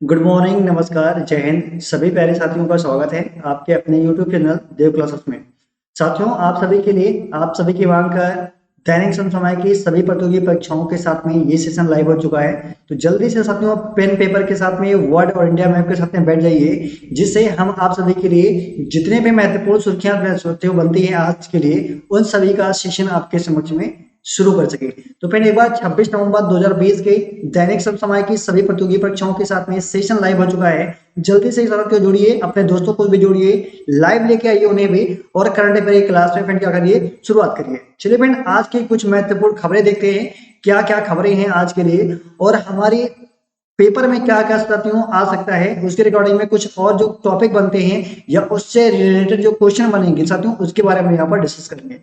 Good morning, नमस्कार, जय हिंद। सभी प्यारे साथियों का स्वागत है आपके अपने यूट्यूब चैनल देव क्लासेस में। साथियों, आप सभी के लिए आप सभी की मांग का दैनिक समसामय की सभी प्रतियोगी परीक्षाओं के साथ में ये सेशन लाइव हो चुका है। तो जल्दी से साथियों पेन पेपर के साथ में वर्ड और इंडिया मैप के साथ में बैठ जाइए, जिससे हम आप सभी के लिए जितने भी महत्वपूर्ण सुर्खियां बनती है आज के लिए, उन सभी का सेशन आपके समक्ष में शुरू कर सके। तो फिर एक बार 26 नवंबर 2020 के दैनिक समसामयिक की सभी प्रतियोगी परीक्षाओं के साथ में सेशन लाइव हो चुका है। जल्दी से इस को जोड़िए, अपने दोस्तों को भी जोड़िए, लाइव लेके आइए उन्हें भी, और करंट अफेयर की क्लास में फ्रेंड क्या करिए, शुरुआत करिए। चलिए फ्रेंड, आज की कुछ महत्वपूर्ण खबरें देखते हैं, क्या क्या खबरें हैं आज के लिए, और हमारी पेपर में क्या क्या साथियों आ सकता है, उसके रिकॉर्डिंग में कुछ और जो टॉपिक बनते हैं या उससे रिलेटेड जो क्वेश्चन बनेंगे साथियों, उसके बारे में यहाँ पर डिस्कस करेंगे।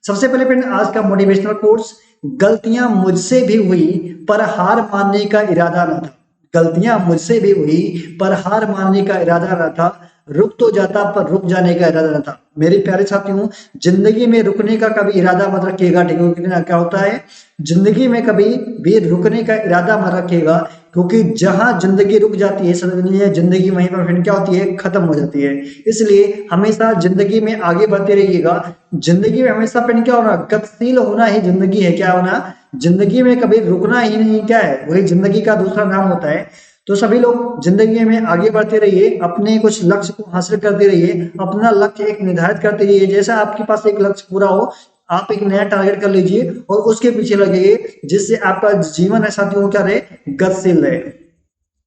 सबसे पहले फ्रेंड, आज का मोटिवेशनल कोर्स, गलतियां मुझसे भी हुई पर हार मानने का इरादा न था। गलतियां मुझसे भी हुई पर हार मानने का इरादा न था, रुक तो जाता पर रुक जाने का इरादा न था। मेरे प्यारे साथियों, जिंदगी में रुकने का कभी इरादा मत रखिएगा, ठीक है? क्या होता है, जिंदगी में कभी भी रुकने का इरादा मत रखिएगा, क्योंकि जहां जिंदगी रुक जाती है समझ जिंदगी वहीं पर फिर क्या होती है, खत्म हो जाती है। इसलिए हमेशा जिंदगी में आगे बढ़ते रहिएगा। जिंदगी में हमेशा फिर क्या होना, गतिशील होना ही जिंदगी है। क्या होना, जिंदगी में कभी रुकना ही नहीं, क्या है, वही जिंदगी का दूसरा नाम होता है। तो सभी लोग जिंदगी में आगे बढ़ते रहिए, अपने कुछ लक्ष्य को हासिल करते रहिए, अपना लक्ष्य एक निर्धारित करते रहिए। जैसा आपके पास एक लक्ष्य पूरा हो, आप एक नया टारगेट कर लीजिए और उसके पीछे लगेंगे, जिससे आपका जीवन है साथियों क्या रहे, गतिशील रहे।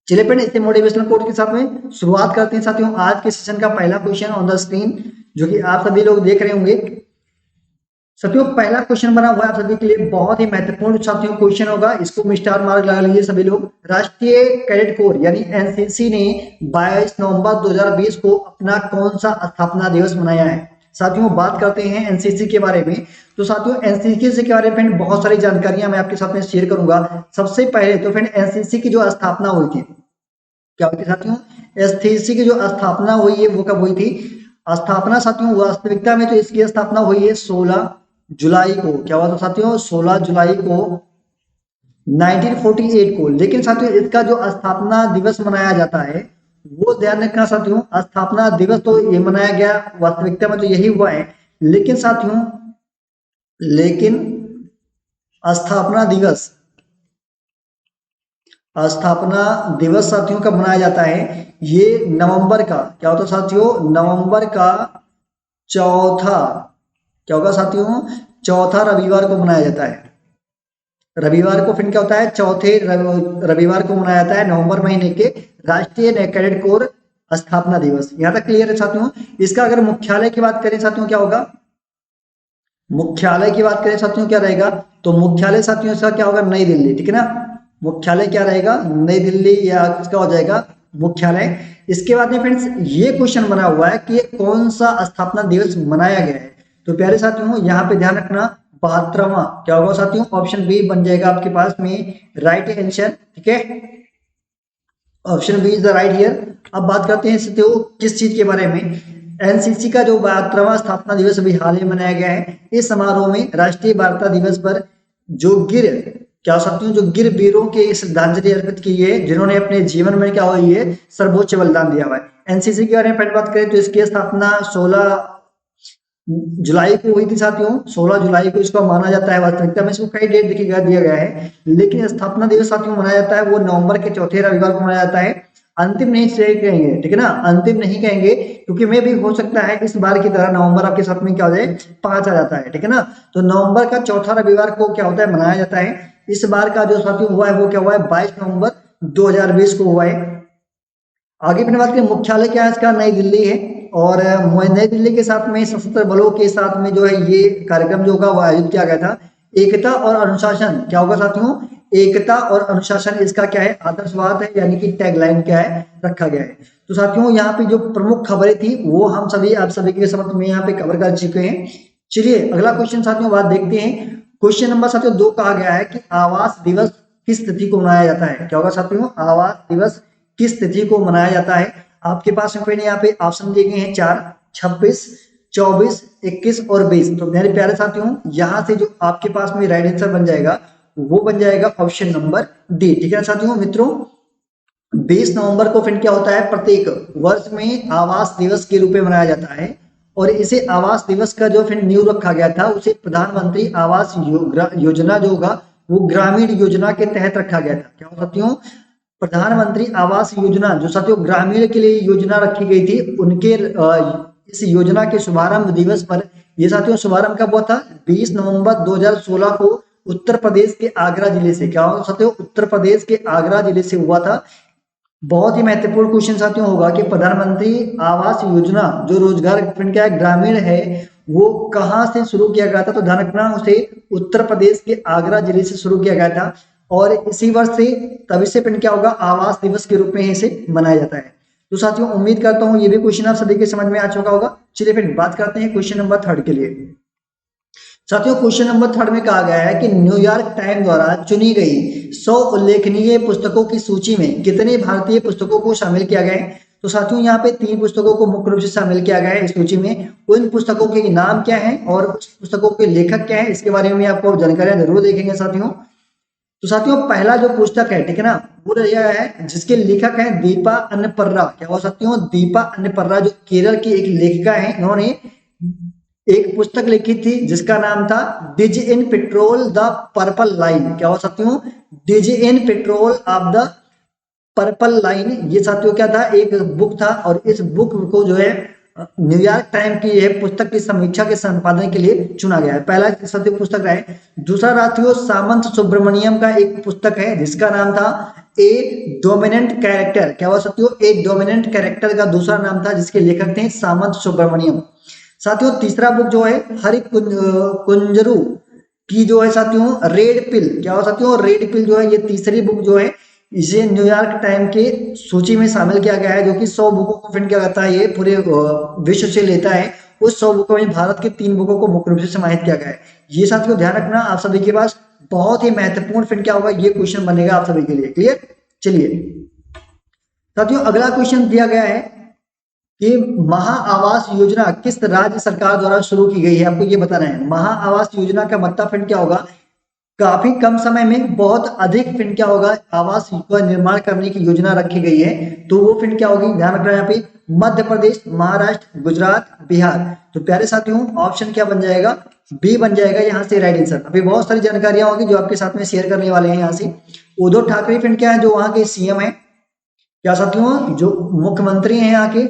चलिए फ्रेंड, इस मोटिवेशनल कोट के साथ में शुरुआत करते हैं साथियों। आज के सेशन का पहला क्वेश्चन ऑन द स्क्रीन, जो कि आप सभी लोग देख रहे होंगे। साथियों, पहला क्वेश्चन बना हुआ है आप सभी के लिए, बहुत ही महत्वपूर्ण साथियों क्वेश्चन होगा, इसको में स्टार मार्क लगा लीजिए सभी लोग। राष्ट्रीय कैडेट कोर यानी एनसीसी ने 22 नवंबर 2020 को अपना कौन सा स्थापना दिवस मनाया है? साथियों, बात करते हैं एनसीसी के बारे में। तो साथियों, एनसीसी के बारे में बहुत सारी जानकारियां मैं आपके साथ में शेयर करूंगा। सबसे पहले तो फ्रेंड, एनसीसी की जो स्थापना हुई थी, क्या हुई थी साथियों, एनसीसी की जो स्थापना हुई है वो कब हुई थी? स्थापना साथियों वास्तविकता में तो इसकी स्थापना हुई है 16 जुलाई को। क्या हुआ था साथियों, 16 जुलाई को 1948 को। लेकिन साथियों, इसका जो स्थापना दिवस मनाया जाता है, वो ध्यान रखना साथियों, स्थापना दिवस तो ये मनाया गया, वास्तविकता में तो यही हुआ है। लेकिन साथियों, लेकिन स्थापना दिवस स्थापना दिवस साथियों कब मनाया जाता है? ये नवंबर का, क्या होता है साथियों, नवंबर का चौथा, क्या होगा साथियों, चौथा रविवार को मनाया जाता है। रविवार को फिर क्या होता है, चौथे रविवार को मनाया जाता है नवंबर महीने के राष्ट्रीय कैडेट कोर स्थापना दिवस। यहां तक क्लियर है साथियों? इसका अगर मुख्यालय की बात करें साथियों, क्या होगा, मुख्यालय की बात करें साथियों, क्या रहेगा? तो मुख्यालय साथियों इसका क्या होगा, नई दिल्ली, ठीक है ना? मुख्यालय क्या रहेगा, नई दिल्ली, या इसका हो जाएगा मुख्यालय। इसके बाद में फ्रेंड्स, ये क्वेश्चन बना हुआ है कि कौन सा स्थापना दिवस मनाया गया है? तो प्यारे साथियों, यहाँ पे ध्यान रखना, 72वां, क्या होगा साथियों, ऑप्शन बी बन जाएगा आपके पास में राइट आंसर, ठीक है? Option B is the right here. अब बात करते हैं साथियों किस चीज के बारे में, एनसीसी का जो 72वां स्थापना दिवस अभी हाल ही मनाया गया है। इस समारोह में राष्ट्रीय वार्ता दिवस पर जो गिर, क्या साथियों, जो गिर वीरों के श्रद्धांजलि अर्पित की है, जिन्होंने अपने जीवन में क्या हुई है, सर्वोच्च बलिदान दिया हुआ है। एनसीसी के बारे में बात करें तो इसकी स्थापना 16 जुलाई को हुई थी साथियों, 16 जुलाई को इसको माना जाता है। वास्तविकता में इसको कई डेट दिया गया है, लेकिन स्थापना दिवस साथियों मनाया जाता है वो नवंबर के चौथे रविवार को मनाया जाता है। अंतिम नहीं कहेंगे, ठीक है ना, अंतिम नहीं कहेंगे, क्योंकि मैं भी हो सकता है इस बार की तरह नवंबर आपके साथ में क्या हो जाए, 5 आ जाता है, ठीक है ना? तो नवंबर का चौथा रविवार को क्या होता है, मनाया जाता है। इस बार का जो साथियों हुआ है वो क्या हुआ है, 22 नवंबर 2020 को हुआ है। आगे फिर बात करें, मुख्यालय क्या है इसका, नई दिल्ली है। और नई दिल्ली के साथ में सशस्त्र बलों के साथ में जो है ये कार्यक्रम जो होगा वो आयोजित किया गया था। एकता और अनुशासन, क्या होगा साथियों, एकता और अनुशासन इसका क्या है, आदर्शवाद है, यानी कि टैगलाइन क्या है, रखा गया है। तो साथियों, यहाँ पे जो प्रमुख खबरें थी वो हम सभी आप सभी के समक्ष में यहाँ पे कवर कर चुके हैं। चलिए अगला क्वेश्चन साथियों बात देखते हैं। क्वेश्चन नंबर साथियों 2 कहा गया है कि आवास दिवस किस तिथि को मनाया जाता है? क्या होगा साथियों, आवास दिवस किस तिथि को मनाया जाता है? आपके पास में यहाँ पे ऑप्शन दिए गए हैं 4, 26, 24, 21 और 20। तो मेरे प्यारे साथियों, यहाँ से जो आपके पास में राइट आंसर बन जाएगा वो बन जाएगा ऑप्शन नंबर डी, ठीक है साथियों मित्रों? 20 नवंबर को फिर क्या होता है, प्रत्येक वर्ष में आवास दिवस के रूप में मनाया जाता है। और इसे आवास दिवस का जो फिर नींव रखा गया था उसे प्रधानमंत्री आवास योजना जो होगा वो ग्रामीण योजना के तहत रखा गया था। क्या हो साथियों, प्रधानमंत्री आवास योजना जो साथियों ग्रामीण के लिए योजना रखी गई थी, उनके इस योजना के शुभारंभ दिवस पर, ये साथियों शुभारंभ कब हुआ था, 20 नवंबर 2016 को उत्तर प्रदेश के आगरा जिले से। क्या हो साथियों, उत्तर प्रदेश के आगरा जिले से हुआ था। बहुत ही महत्वपूर्ण क्वेश्चन साथियों होगा कि प्रधानमंत्री आवास योजना जो रोजगार क्या ग्रामीण है वो कहाँ से शुरू किया गया था, तो ध्यान रखना उसे उत्तर प्रदेश के आगरा जिले से शुरू किया गया था। और इसी वर्ष से तभी से क्या होगा, आवास दिवस के रूप में इसे मनाया जाता है। तो साथियों उम्मीद करता हूँ ये भी क्वेश्चन आप सभी के समझ में आ चुका होगा। चलिए फिर बात करते हैं क्वेश्चन नंबर 3 के लिए। साथियों क्वेश्चन नंबर 3 में कहा गया है कि न्यूयॉर्क टाइम द्वारा चुनी गई 100 उल्लेखनीय पुस्तकों की सूची में कितने भारतीय पुस्तकों को शामिल किया गया है। तो साथियों यहाँ पे 3 पुस्तकों को मुख्य रूप से शामिल किया गया है इस सूची में। उन पुस्तकों के नाम क्या है और उस पुस्तकों के लेखक क्या है, इसके बारे में आपको जानकारियां जरूर देखेंगे साथियों। तो साथियों पहला जो पुस्तक है, ठीक है ना, वो यह है जिसके लेखक हैं दीपा अन्नपर्रा। क्या हुआ साथियों, दीपा अन्नपर्रा जो केरल की एक लेखिका है, इन्होंने एक पुस्तक लिखी थी जिसका नाम था डिज इन पेट्रोल द पर्पल लाइन। क्या हुआ साथियों, डिज इन patrol of the purple line. ये साथियों क्या था, एक बुक था और इस बुक को जो है न्यूयॉर्क टाइम की यह पुस्तक की समीक्षा के संपादन के लिए चुना गया है। पहला साथियों पुस्तक रहा है। दूसरा साथियों सामंत सुब्रमण्यम का एक पुस्तक है जिसका नाम था ए डोमिनेंट कैरेक्टर। क्या हुआ साथियों, ए डोमिनेंट कैरेक्टर का दूसरा नाम था जिसके लेखक थे सामंत सुब्रमण्यम। साथियों तीसरा बुक जो है हरि कुंजरू की जो है साथियों रेड पिल। क्या हुआ साथियों, रेड पिल जो है ये तीसरी बुक जो है इसे न्यूयॉर्क टाइम के सूची में शामिल किया गया है, जो कि 100 बुकों को फिर क्या करता है, ये पूरे विश्व से लेता है। उस 100 बुकों में भारत की 3 बुकों को मुख्य रूप से समाहित किया गया है। ये साथियों ध्यान रखना आप सभी के पास बहुत ही महत्वपूर्ण फिर क्या होगा, ये क्वेश्चन बनेगा आप सभी के लिए। क्लियर। चलिए साथियों अगला क्वेश्चन दिया गया है कि महा आवास योजना किस राज्य सरकार द्वारा शुरू की गई है, आपको ये बताना है। महा आवास योजना का मतलब फिर क्या होगा, काफी कम समय में बहुत अधिक फिर क्या होगा आवास का निर्माण करने की योजना रखी गई है। तो वो फिर क्या होगी, ध्यान रखना यहाँ पे मध्य प्रदेश, महाराष्ट्र, गुजरात, बिहार। तो प्यारे साथियों ऑप्शन क्या बन जाएगा, बी बन जाएगा यहाँ से राइट आंसर। अभी बहुत सारी जानकारियां होगी जो आपके साथ में शेयर करने वाले हैं यहाँ से। उद्धव ठाकरे फिर क्या है जो वहां के सीएम है। क्या साथियों, जो मुख्यमंत्री हैं यहाँ के,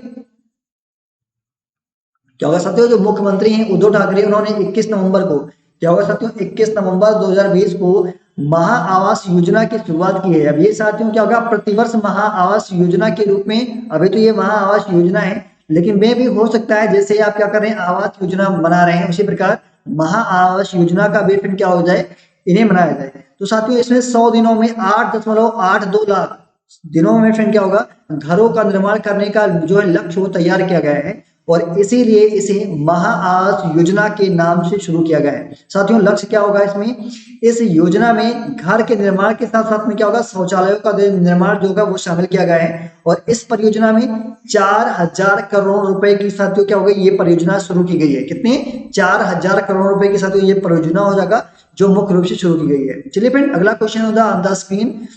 क्या होगा साथियों, जो मुख्यमंत्री हैं उद्धव ठाकरे, उन्होंने 21 नवंबर को, क्या होगा साथियों, 21 नवंबर 2020 को महा आवास योजना की शुरुआत की है। अब ये साथियों क्या होगा, प्रतिवर्ष महा आवास योजना के रूप में, अभी तो ये महा आवास योजना है लेकिन में भी हो सकता है जैसे आप क्या कर रहे हैं आवास योजना बना रहे हैं उसी प्रकार महा आवास योजना का भी फिर क्या हो जाए, इन्हें मनाया जाए। तो साथियों इसमें 100 दिनों में 8.82 लाख दिनों में फिर क्या होगा, घरों का निर्माण करने का जो है लक्ष्य वो तैयार किया गया है और इसीलिए इसे महा आवास योजना के नाम से शुरू किया गया है। साथियों लक्ष्य क्या होगा इसमें, इस योजना में घर के निर्माण के साथ साथ में क्या होगा, शौचालयों का निर्माण जो होगा वो शामिल किया गया है। और इस परियोजना में 4000 करोड़ रुपए की साथियों क्या होगा, ये परियोजना शुरू की गई है। कितने, 4000 करोड़ रुपए की साथियों ये परियोजना हो जाएगा जो मुख्य रूप से शुरू की गई है। चलिए फ्रेंड अगला क्वेश्चन होगा ऑन द स्क्रीन।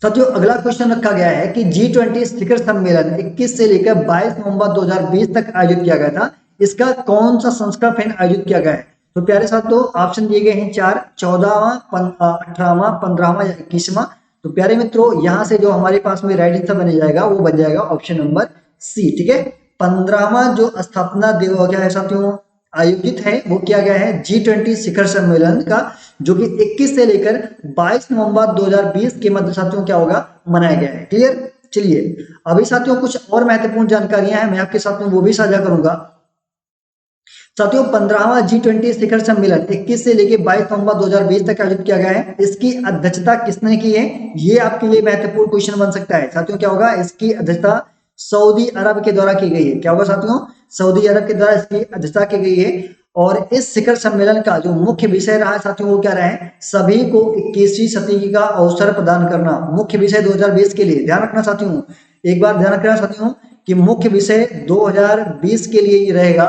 साथियों अगला क्वेश्चन रखा गया है कि G20 शिखर सम्मेलन 21 से लेकर 22 नवंबर 2020 तक आयोजित किया गया था, इसका कौन सा संस्करण फिर आयोजित किया गया है। तो प्यारे साथियों ऑप्शन दिए गए हैं 4, 14वां, 18वां, 15वां या 21वां। तो प्यारे मित्रों यहाँ से जो हमारे पास में राइट आंसर बन जाएगा वो बन जाएगा ऑप्शन नंबर सी। ठीक है, 15वां जो स्थापना दिवस क्या है साथियों आयोजित है वो किया गया है G20 शिखर सम्मेलन का, जो कि 21 से लेकर 22 नवंबर 2020 के मध्य साथियों क्या होगा मनाया गया है। क्लियर। चलिए अभी साथियों कुछ और महत्वपूर्ण जानकारियां हैं मैं आपके साथ में वो भी साझा करूंगा। साथियों 15वां G20 शिखर सम्मेलन 21 से लेकर 22 नवंबर 2020 तक आयोजित किया गया है। इसकी अध्यक्षता किसने की है, ये आपके लिए महत्वपूर्ण क्वेश्चन बन सकता है। साथियों क्या होगा, इसकी अध्यक्षता सऊदी अरब के द्वारा की गई है। क्या होगा साथियों, सऊदी अरब के द्वारा इसकी अध्यक्षता की गई है। और इस शिखर सम्मेलन का जो मुख्य विषय रहा है साथियों वो क्या रहा है, सभी को 21वीं सदी का अवसर प्रदान करना। मुख्य विषय 2020 के लिए ध्यान रखना साथियों, एक बार ध्यान रखना साथियों कि मुख्य विषय 2020 के लिए ही रहेगा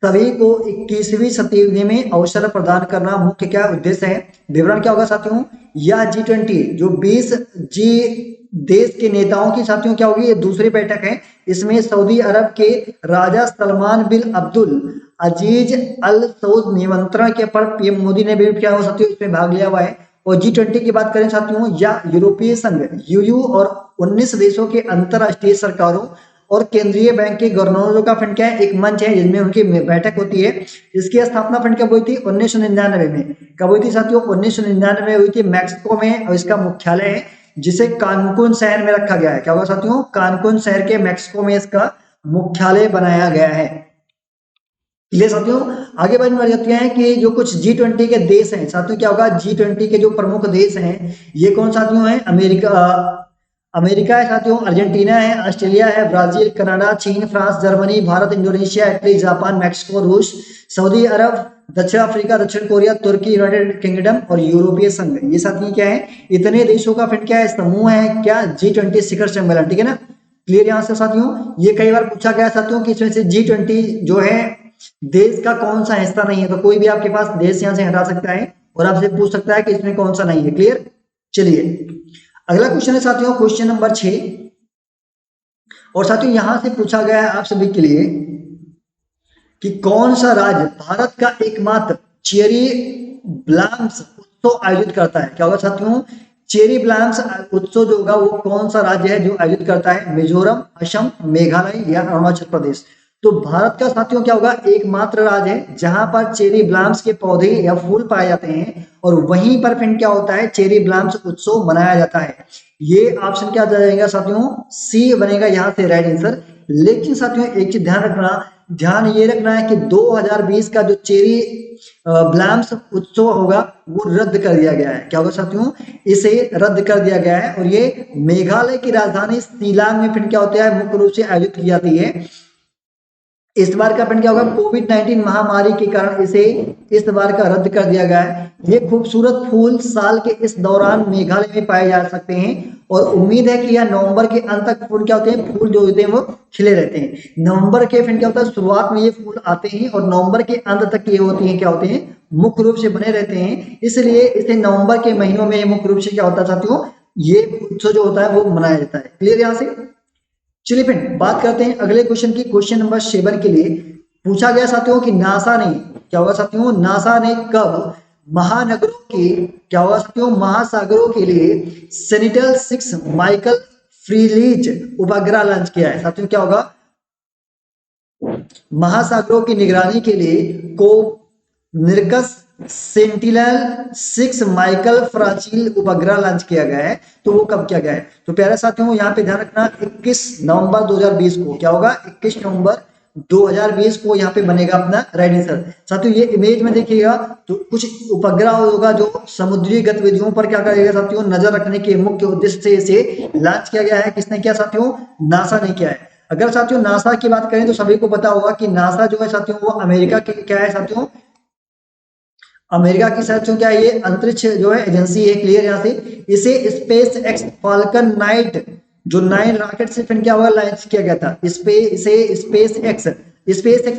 सभी को 21वीं शताब्दी में अवसर प्रदान करना मुख्य क्या उद्देश्य है। विवरण क्या होगा साथियों, यह G20 जो 20 जी देश के नेताओं की साथियों क्या होगी, ये दूसरी बैठक है। इसमें सऊदी अरब के राजा सलमान बिन अब्दुल अजीज अल सऊद निमंत्रण के पर पीएम मोदी ने भी क्या हो साथियों इसमें भाग लिया हुआ है। और G20 की बात करें साथियों, या यूरोपीय संघ यूयू और 19 देशों के अंतरराष्ट्रीय सरकारों और केंद्रीय बैंक के गवर्नरों का फंड क्या है, एक मंच है जिसमें उनकी बैठक होती है। इसकी स्थापना फंड कब हुई थी, 1999 में। कब हुई थी साथियों, 1999 में हुई थी मैक्सिको में, और इसका मुख्यालय है जिसे कानकुन शहर में रखा गया है। क्या होगा साथियों, कानकुन शहर के मैक्सिको में इसका मुख्यालय बनाया गया है। इसलिए साथियों आगे बढ़ जाते हैं कि जो कुछ G20 के देश हैं साथियों, क्या होगा G20 के जो प्रमुख देश हैं ये कौन साथियों हैं, अमेरिका है साथियों, अर्जेंटीना है, ऑस्ट्रेलिया है, ब्राजील, कनाडा, चीन, France, Germany, Bharat, Indonesia, Italy, Japan, Mexico, रूस, सऊदी अरब, दक्षिण अफ्रीका, दक्षिण कोरिया, तुर्की, यूनाइटेड किंगडम और यूरोपीय संघ। ये साथियों क्या है, इतने देशों का फिर क्या है, समूह है क्या, G20 शिखर सम्मेलन। ठीक है ना, क्लियर यहाँ से साथियों। ये कई बार पूछा गया साथियों कि इसमें से G20 जो है देश का कौन सा हिस्सा नहीं है, तो कोई भी आपके पास देश यहाँ से हटा सकता है और आपसे पूछ सकता है कि इसमें कौन सा नहीं है। क्लियर, चलिए अगला क्वेश्चन है साथियों, क्वेश्चन नंबर 6। और साथियों यहां से पूछा गया है आप सभी के लिए कि कौन सा राज्य भारत का एकमात्र चेरी ब्लॉसम उत्सव आयोजित करता है। क्या होगा साथियों, चेरी ब्लॉसम उत्सव जो होगा वो कौन सा राज्य है जो आयोजित करता है, मिजोरम, असम, मेघालय या अरुणाचल प्रदेश। तो भारत का साथियों क्या होगा, एकमात्र राज्य है जहां पर चेरी ब्लॉसम के पौधे या फूल पाए जाते हैं और वहीं पर फिर क्या होता है, चेरी ब्लॉसम उत्सव मनाया जाता है। ये ऑप्शन क्या जाएगा साथियों, सी बनेगा यहाँ से राइट आंसर। लेकिन साथियों एक चीज ध्यान ये रखना है कि 2020 का जो चेरी ब्लॉसम उत्सव होगा वो रद्द कर दिया गया है। क्या होगा साथियों, इसे रद्द कर दिया गया है और ये मेघालय की राजधानी शिलांग में फिर क्या होता है, मुख्य रूप से आयोजित की जाती है। इस बार का क्या होगा, कोविड-19 महामारी के कारण इसे इस बार का रद्द कर दिया गया है। ये खूबसूरत फूल साल के इस दौरान मेघालय में पाए जा सकते हैं और उम्मीद है कि यह नवंबर के अंत तक फूल क्या होते हैं, फूल जो होते हैं वो खिले रहते हैं। नवंबर के फिर क्या होता है, शुरुआत में ये फूल आते हैं और नवंबर के अंत तक ये होती हैं क्या होते हैं, मुख्य रूप से बने रहते हैं। इसलिए इसे नवंबर के महीनों में मुख्य रूप से क्या होता है साथियों, ये उत्सव जो होता है वो मनाया जाता है। क्लियर यहाँ से। चलिए फिर बात करते हैं अगले क्वेश्चन की। क्वेश्चन नंबर 7 के लिए पूछा गया साथियों कि नासा ने क्या होगा साथियों, नासा ने कब महानगरों के क्या होगा साथियों, महासागरों के लिए सेनिटल-6 माइकल फ्रीलीज उपग्रह लॉन्च किया है। साथियों क्या होगा, महासागरों की निगरानी के लिए को निर्कस सेंटिनल-6 माइकल फ्राचील उपग्रह लॉन्च किया गया है। तो वो कब किया गया है, तो प्यारे साथियों यहाँ पे ध्यान रखना 21 नवंबर 2020 को। क्या होगा, 21 नवंबर 2020 को यहाँ पे बनेगा अपना राइट आंसर। साथियों ये इमेज में देखिएगा तो कुछ उपग्रह होगा जो समुद्री गतिविधियों पर क्या करेगा साथियों, नजर रखने के मुख्य उद्देश्य से इसे लॉन्च किया गया है। किसने किया साथियों, नासा ने किया है। अगर साथियों नासा की बात करें तो सभी को पता होगा कि नासा जो है साथियों वो अमेरिका की क्या है साथियों, अमेरिका की साथियों क्या है, ये अंतरिक्ष जो है एजेंसी है। क्लियर यहाँ से। इसे स्पेस एक्स फाल्कन 9 जो 9 रॉकेट से फिर क्या हुआ लॉन्च किया गया था। स्पेस एक्स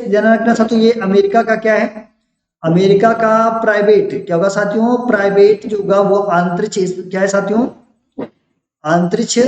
ध्यान रखना साथियों, ये अमेरिका का क्या है, अमेरिका का प्राइवेट क्या होगा साथियों, प्राइवेट जो होगा वो अंतरिक्ष क्या है साथियों, अंतरिक्ष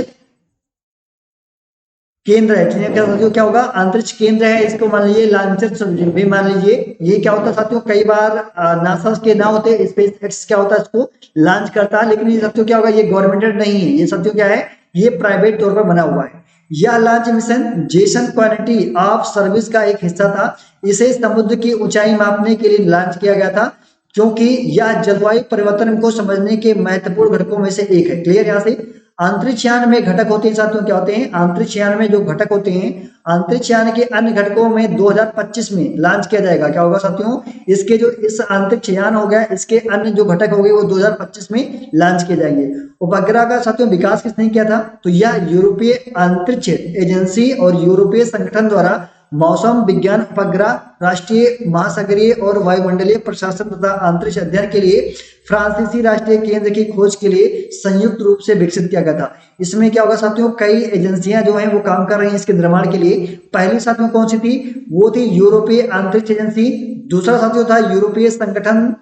केंद्र है। क्या होगा, अंतरिक्ष केंद्र है। इसको मान लीजिए लॉन्चर भी मान लीजिए। ये क्या होता है साथियों, कई बार नासा के ना होते स्पेस एक्स क्या होता है इसको लॉन्च करता है, लेकिन ये साथियों क्या होगा, ये गवर्नमेंटेड नहीं है, ये साथियों क्या है, ये प्राइवेट तौर पर बना हुआ है। यह launch mission Jason quality of service का एक हिस्सा था। इसे समुद्र की ऊंचाई मापने के लिए लॉन्च किया गया था क्योंकि यह जलवायु परिवर्तन को समझने के महत्वपूर्ण घटकों में से एक है। क्लियर यहाँ से। अंतरिक्ष यान में घटक होते हैं साथियों, क्या होते हैं, अंतरिक्ष यान में जो घटक होते हैं, अंतरिक्ष यान के अन्य घटकों में 2025 में लॉन्च किया जाएगा। क्या होगा साथियों, इसके जो इस अंतरिक्ष यान हो गया इसके अन्य जो घटक हो गए वो 2025 में लॉन्च किए जाएंगे। उपग्रह का साथियों विकास किसने किया था, तो यह यूरोपीय अंतरिक्ष एजेंसी और यूरोपीय संगठन द्वारा मौसम विज्ञान उपग्रह राष्ट्रीय महासागरीय और वायुमंडलीय प्रशासन तथा अंतरिक्ष अध्ययन के लिए फ्रांसीसी राष्ट्रीय केंद्र की खोज के लिए संयुक्त रूप से विकसित किया गया था। इसमें क्या होगा साथियों, कई एजेंसियां जो हैं वो काम कर रही हैं इसके निर्माण के लिए। पहली साथियों कौन सी थी, वो थी यूरोपीय अंतरिक्ष एजेंसी। दूसरा साथियों था यूरोपीय संगठन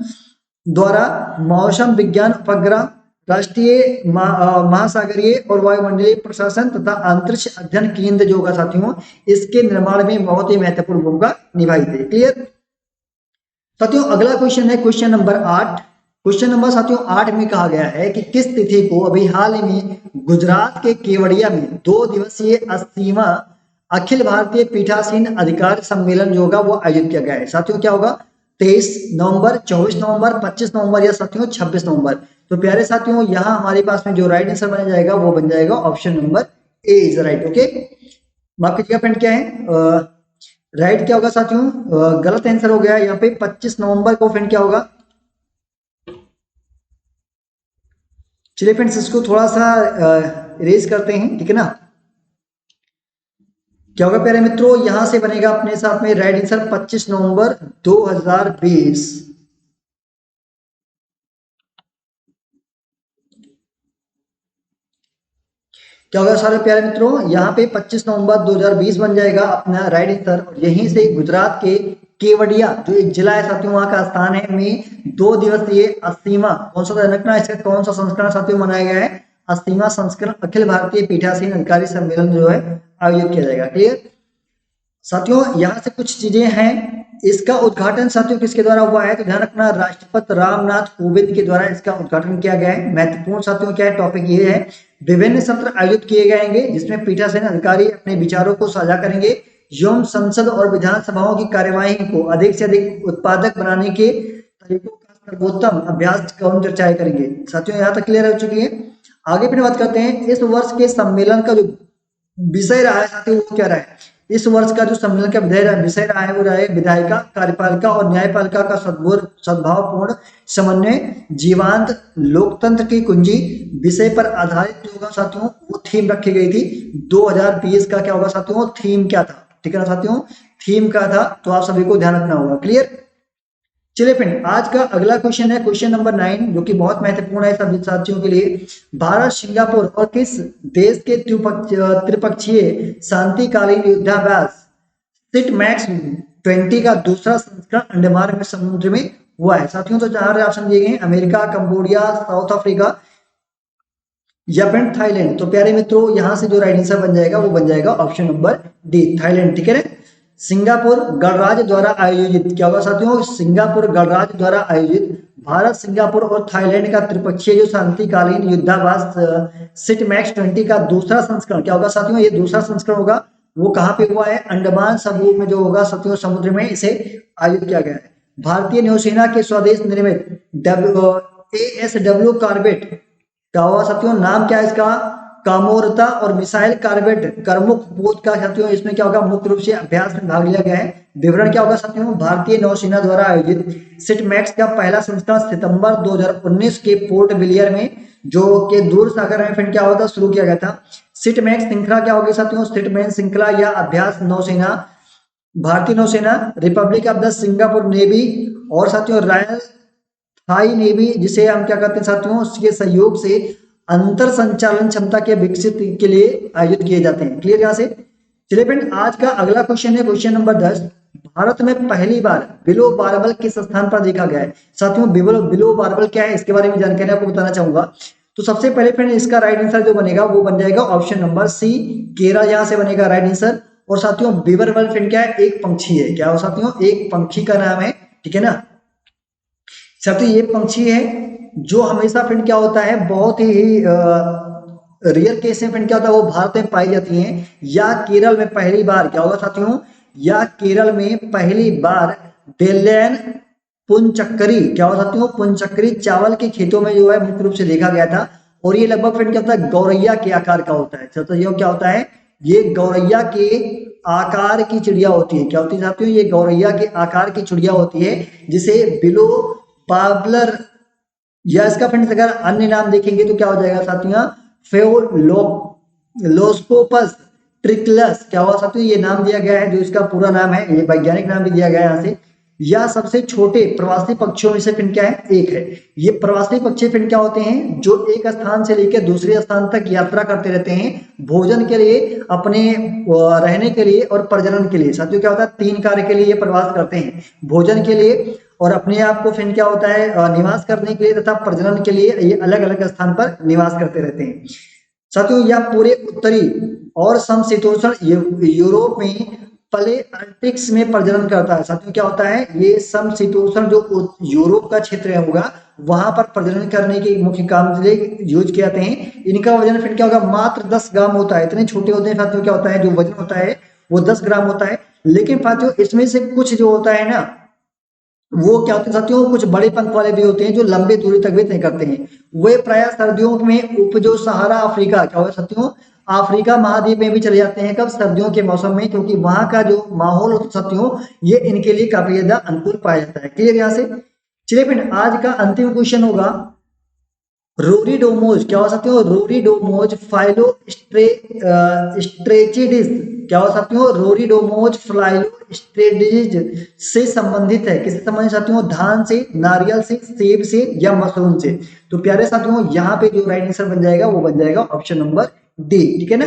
द्वारा मौसम विज्ञान उपग्रह राष्ट्रीय महासागरीय और वायुमंडलीय प्रशासन तथा अंतरिक्ष अध्ययन केंद्र जो होगा साथियों, इसके निर्माण में बहुत ही महत्वपूर्ण भूमिका निभाई थी। क्लियर साथियों, अगला क्वेश्चन है क्वेश्चन नंबर 8। क्वेश्चन नंबर साथियों 8 में कहा गया है कि किस तिथि को अभी हाल ही में गुजरात के केवड़िया में 2 दिवसीय 80वां अखिल भारतीय पीठासीन अधिकार सम्मेलन जो होगा वो आयोजित किया गया है। साथियों क्या होगा, 23 नवंबर, 24 नवंबर, 25 नवंबर या साथियों 26 नवंबर। तो प्यारे साथियों यहाँ हमारे पास में जो राइट आंसर बन जाएगा वो बन जाएगा option number A is right. Okay, माफ कीजिएगा फ्रेंड, क्या है राइट क्या होगा साथियों, गलत आंसर हो गया यहाँ पे 25 नवंबर को। फ्रेंड क्या होगा, चलिए फ्रेंड्स इसको थोड़ा सा इरेज करते हैं, ठीक है ना। क्या होगा प्यारे मित्रों, यहां से बनेगा अपने साथ में राइट आंसर 25 नवंबर 2020। क्या होगा सारे प्यारे मित्रों, यहाँ पे 25 नवंबर 2020 बन जाएगा अपना राइट आंसर। और यहीं से गुजरात के केवड़िया जो एक जिला है साथियों, वहां का स्थान है में 2 दिवसीय 80वां कौन सा रखना इसका कौन सा संस्करण साथियों मनाया गया है, 80वां संस्करण अखिल भारतीय पीठासीन अधिकारी सम्मेलन जो है आयोजित किया जाएगा। क्लियर साथियों, यहाँ से कुछ चीजें हैं। इसका उद्घाटन साथियों किसके द्वारा हुआ है, तो ध्यान रखना राष्ट्रपति रामनाथ कोविंद के द्वारा इसका उद्घाटन किया गया है। महत्वपूर्ण साथियों क्या है, टॉपिक ये है, विभिन्न सत्र आयोजित किए जाएंगे जिसमें पीठासीन अधिकारी अपने विचारों को साझा करेंगे एवं संसद और विधानसभाओं की कार्यवाही को अधिक से अधिक उत्पादक बनाने के तरीकों का सर्वोत्तम अभ्यास एवं चर्चाएं करेंगे। साथियों यहाँ तक क्लियर हो चुकी है। आगे फिर बात करते हैं इस वर्ष के सम्मेलन का जो विषय रहा है साथियों वो क्या रहा है। इस वर्ष का जो सम्मेलन का विषय रहा है वो रहा है विधायिका, कार्यपालिका और न्यायपालिका का सद्भावपूर्ण समन्वय, जीवांत लोकतंत्र की कुंजी विषय पर आधारित जो होगा साथियों वो थीम रखी गई थी। 2020 का क्या होगा साथियों, थीम क्या था, ठीक है ना साथियों, थीम क्या था, तो आप सभी को ध्यान रखना होगा। क्लियर, चलिए फ्रेंड आज का अगला क्वेश्चन है क्वेश्चन नंबर 9 जो कि बहुत महत्वपूर्ण है सभी साथियों के लिए। भारत, सिंगापुर और किस देश के त्रिपक्षीय शांतिकालीन युद्धाभ्यास सिट मैक्स 20 का दूसरा संस्करण अंडमान में समुद्र में हुआ है। साथियों तो 4 ऑप्शन दिए गए, अमेरिका, कंबोडिया, साउथ अफ्रीका या फिर थाईलैंड। तो प्यारे मित्रों यहाँ से जो राइट आंसर बन जाएगा वो बन जाएगा ऑप्शन नंबर डी, थाईलैंड। ठीक है, सिंगापुर गणराज्य द्वारा आयोजित क्या होगा साथियों, सिंगापुर गणराज्य द्वारा आयोजित भारत, सिंगापुर और थाईलैंड का त्रिपक्षीय जो शांतिकालीन युद्धाभ्यास सिट मैक्स 20 का दूसरा संस्करण क्या होगा साथियों, ये दूसरा संस्करण होगा वो कहाँ पे हुआ है, अंडमान समूह में जो होगा साथियों समुद्र में इसे आयोजित किया गया है। भारतीय नौसेना के स्वदेश निर्मित ASW कॉर्बेट क्या होगा साथियों, नाम क्या है इसका, कामोरता और मिसाइल कार्बेट करमुख पोत का साथियों इसमें क्या होगा मुख्य रूप से अभ्यास में भाग लिया गया है। विवरण क्या होगा साथियों, भारतीय नौसेना द्वारा आयोजित सिट मैक्स का पहला संस्करण सितंबर 2019 के पोर्ट विलियर में जो के दूर सागर में फिर क्या होता शुरू किया गया था। सिट मैक्स श्रृंखला क्या होगी साथियों, सिट मैक्स श्रृंखला या अभ्यास नौसेना, भारतीय नौसेना, Republic of the Singapore navy और साथियों रॉयल थाई नेवी जिसे हम क्या कहते हैं साथियों उसके सहयोग से अंतर संचालन क्षमता के विकसित के लिए आयोजित किए जाते हैं। क्लियर यहाँ से। चलिए फ्रेंड आज का अगला क्वेश्चन है क्वेश्चन नंबर 10। भारत में पहली बार बिलो बारबल किस स्थान पर देखा गया है। साथियों बिलो बारबल क्या है इसके बारे में जानकारी आपको बताना चाहूंगा। तो सबसे पहले फ्रेंड इसका राइट आंसर जो बनेगा वो बन जाएगा ऑप्शन नंबर सी, केरल यहाँ से बनेगा राइट आंसर। और साथियों बिबरबल फ्रेंड क्या है, एक पंक्षी है, क्या हो साथियों एक पंखी का नाम है, ठीक है ना साथियों। ये पंक्षी है जो हमेशा फ्रेंड क्या होता है बहुत ही रियर केस में फ्रेंड क्या होता है वो भारत में पाई जाती हैं या केरल में पहली बार क्या होगा साथियों, या केरल में पहली बार बेलेन पुंचक्करी क्या होगा साथियों, पुंचक्करी चावल के खेतों में जो है मुख्य रूप से देखा गया था। और ये लगभग फ्रेंड क्या होता है गौरैया के आकार का होता है। तो ये क्या होता है, ये गौरैया के आकार की चिड़िया होती है। क्या होती है साथियों, ये गौरैया के आकार की चिड़िया होती है जिसे बिलो बार्बलर या इसका फ्रेंड्स अगर अन्य नाम देखेंगे तो क्या हो जाएगा साथियों फेओलोस्कोपस ट्रिकलस, क्या हुआ साथियों, ये नाम दिया गया है, जो इसका पूरा नाम है, ये वैज्ञानिक नाम भी दिया गया है यहाँ से। या सबसे छोटे प्रवासी पक्षियों में से फिन क्या है, एक है। ये प्रवासी पक्षी फिन क्या होते हैं, जो एक स्थान से लेकर दूसरे स्थान तक यात्रा करते रहते हैं, भोजन के लिए, अपने रहने के लिए और प्रजनन के लिए। साथियों क्या होता है, 3 कार्य के लिए ये प्रवास करते हैं, भोजन के लिए और अपने आप को फिन क्या होता है निवास करने के लिए तथा प्रजनन के लिए ये अलग अलग स्थान पर निवास करते रहते हैं। साथियों यह पूरे उत्तरी और समशीतोष्ण यूरोप में पले आर्टिक्स में प्रजनन करता है। साथियों क्या होता है, ये समशीतोष्ण जो यूरोप का क्षेत्र होगा वहां पर प्रजनन करने के मुख्य काम के लिए यूज किए जाते हैं। इनका वजन फिर क्या होगा, मात्र 10 ग्राम होता है, इतने छोटे होते हैं साथियों। क्या होता है, जो वजन होता है वो 10 ग्राम होता है। लेकिन साथियों इसमें से कुछ जो होता है ना, वो क्या होते हैं साथियों, कुछ बड़े पंख वाले भी होते हैं जो लंबी दूरी तक भी तय करते हैं। वे प्राय सर्दियों में उपजो सहारा अफ्रीका, क्या होगा साथियों, अफ्रीका महाद्वीप में भी चले जाते हैं, कब, सर्दियों के मौसम में, क्योंकि वहां का जो माहौल साथियों ये इनके लिए काफी ज्यादा अनुकूल पाया जाता है। क्लियर यहाँ से। चलिए फिर आज का अंतिम क्वेश्चन होगा, रोरीडोमोज, क्या हो सकते हो, रोरीडोमोज फाइलो स्ट्रेचिडिस, क्या हो सकते हो, रोरीडोमोज फाइलो स्ट्रेचिडिस से संबंधित है, किससे संबंधित साथियों, धान से, नारियल से, सेब से या मशरूम से। तो प्यारे साथियों यहाँ पे जो राइट आंसर बन जाएगा वो बन जाएगा ऑप्शन नंबर डी, ठीक है ना।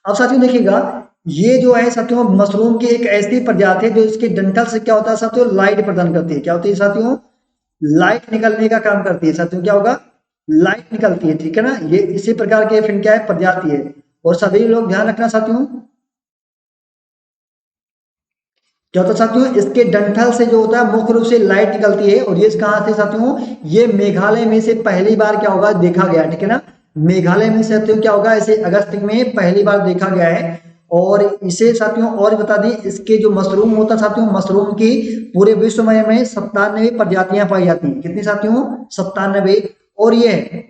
अब साथियों देखिएगा, ये जो है साथियों मशरूम की एक ऐसी प्रजाति है जो इसके डंठल से क्या होता है साथियों, लाइट प्रदान करती है। क्या होती है साथियों, लाइट निकलने का काम करती है। साथियों क्या होगा, लाइट निकलती है, ठीक है ना। ये इसी प्रकार के फिर क्या है, प्रजाति है। और सभी लोग ध्यान रखना साथियों, क्या होता है साथियों, इसके डंठल से जो होता है मुख्य रूप से लाइट निकलती है। और ये कहाँ से साथियों, ये मेघालय में से पहली बार क्या होगा देखा गया, ठीक है ना। मेघालय में साथियों क्या होगा, इसे अगस्त में पहली बार देखा गया है। और इसे साथियों और बता दें, इसके जो मशरूम होता है साथियों, मशरूम की पूरे विश्व में 97 प्रजातियां पाई जाती हैं। कितनी साथियों, 97। और ये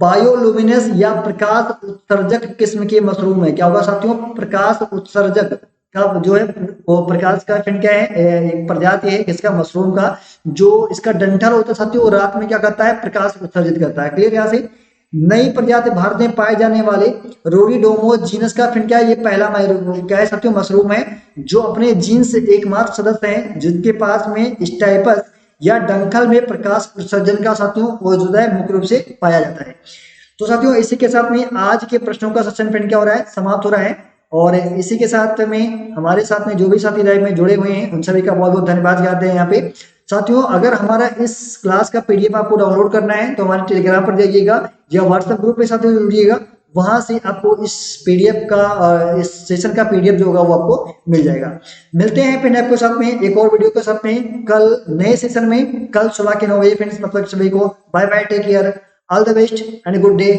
बायोलुमिनेस या प्रकाश उत्सर्जक किस्म के मशरूम है। क्या होगा साथियों, प्रकाश उत्सर्जक का जो है वो प्रकाश का फिर क्या है, एक प्रजाति है इसका मशरूम का, जो इसका डंठल होता है साथियों वो रात में क्या करता है, प्रकाश उत्सर्जित करता है। क्लियर यहाँ से। नई प्रजाति भारत में पाए जाने वाले रोरीडोमो जीनस का फिर क्या है, ये पहला क्या है साथियों, मशरूम है जो अपने जीन्स से एकमात्र सदस्य है जिनके पास में स्टाइपस या डंठल में प्रकाश उत्सर्जन का साथियों मौजूद है, मुख्य रूप से पाया जाता है। तो साथियों इसी के साथ में आज के प्रश्नों का सेशन फिर क्या हो रहा है, समाप्त हो रहा है। और इसी के साथ में हमारे साथ में जो भी साथी लाइव में जुड़े हुए हैं उन सभी का बहुत बहुत धन्यवाद करते हैं यहाँ पे। साथियों अगर हमारा इस क्लास का पीडीएफ आपको डाउनलोड करना है तो हमारे टेलीग्राम पर जाइएगा या व्हाट्सएप ग्रुप पे साथियों जुड़िएगा, वहां से आपको इस पीडीएफ का, इस सेशन का पीडीएफ जो होगा वो आपको मिल जाएगा। मिलते हैं फिर आपके साथ में एक और वीडियो के साथ में कल नए सेशन में, कल सुबह के 9 बजे फ्रेंड्स। मतलब सभी को bye bye, take care, all the best and good day.